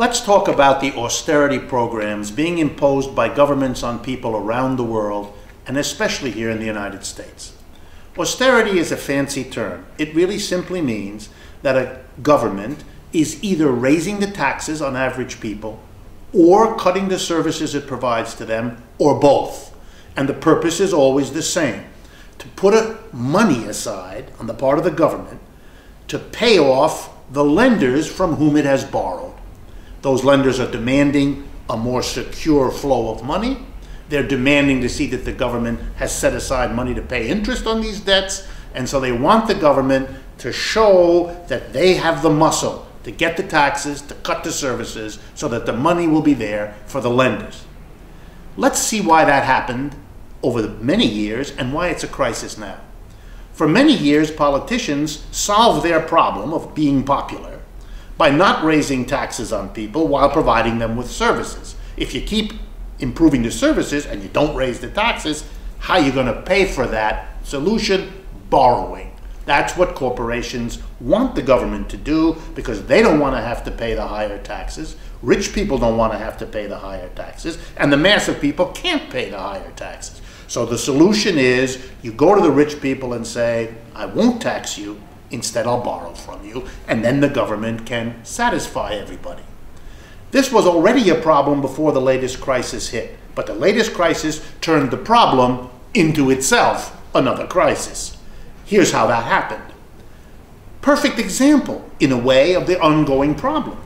Let's talk about the austerity programs being imposed by governments on people around the world, and especially here in the United States. Austerity is a fancy term. It really simply means that a government is either raising the taxes on average people or cutting the services it provides to them, or both. And the purpose is always the same: to put money aside on the part of the government to pay off the lenders from whom it has borrowed. Those lenders are demanding a more secure flow of money. They're demanding to see that the government has set aside money to pay interest on these debts, and so they want the government to show that they have the muscle to get the taxes, to cut the services, so that the money will be there for the lenders. Let's see why that happened over many years and why it's a crisis now. For many years, politicians solved their problem of being popular by not raising taxes on people while providing them with services. If you keep improving the services and you don't raise the taxes, how are you going to pay for that? Solution: borrowing. That's what corporations want the government to do, because they don't want to have to pay the higher taxes. Rich people don't want to have to pay the higher taxes, and the mass of people can't pay the higher taxes. So the solution is you go to the rich people and say, I won't tax you, instead I'll borrow from you, and then the government can satisfy everybody. This was already a problem before the latest crisis hit, but the latest crisis turned the problem into itself another crisis. Here's how that happened. Perfect example, in a way, of the ongoing problem.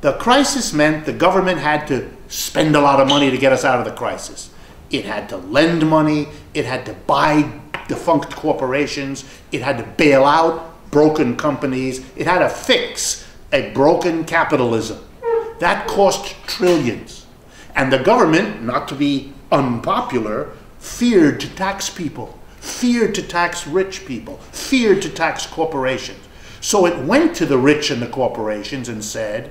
The crisis meant the government had to spend a lot of money to get us out of the crisis. It had to lend money, it had to buy defunct corporations, it had to bail out broken companies, it had to fix a broken capitalism. That cost trillions. And the government, not to be unpopular, feared to tax people, feared to tax rich people, feared to tax corporations. So it went to the rich and the corporations and said,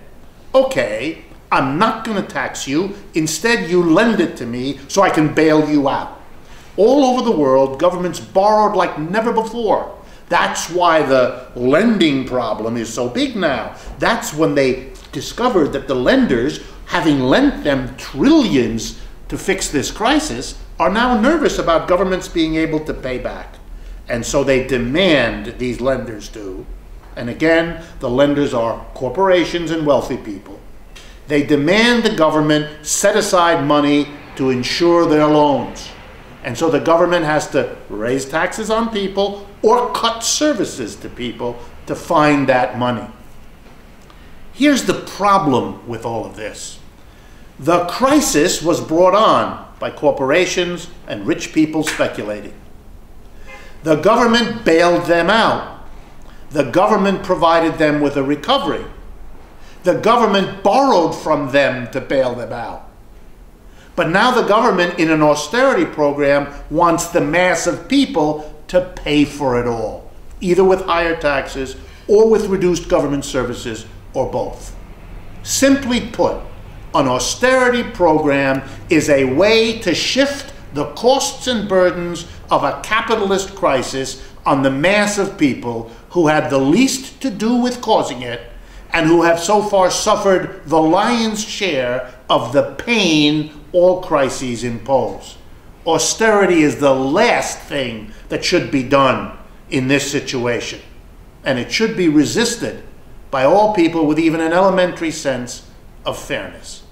okay, I'm not going to tax you, instead you lend it to me so I can bail you out. All over the world, governments borrowed like never before. That's why the lending problem is so big now. That's when they discovered that the lenders, having lent them trillions to fix this crisis, are now nervous about governments being able to pay back. And so they demand, these lenders do, and again, the lenders are corporations and wealthy people. They demand the government set aside money to insure their loans. And so the government has to raise taxes on people or cut services to people to find that money. Here's the problem with all of this. The crisis was brought on by corporations and rich people speculating. The government bailed them out. The government provided them with a recovery. The government borrowed from them to bail them out. But now the government, in an austerity program, wants the mass of people to pay for it all, either with higher taxes or with reduced government services, or both. Simply put, an austerity program is a way to shift the costs and burdens of a capitalist crisis on the mass of people who had the least to do with causing it, and who have so far suffered the lion's share of the pain all crises impose. Austerity is the last thing that should be done in this situation, and it should be resisted by all people with even an elementary sense of fairness.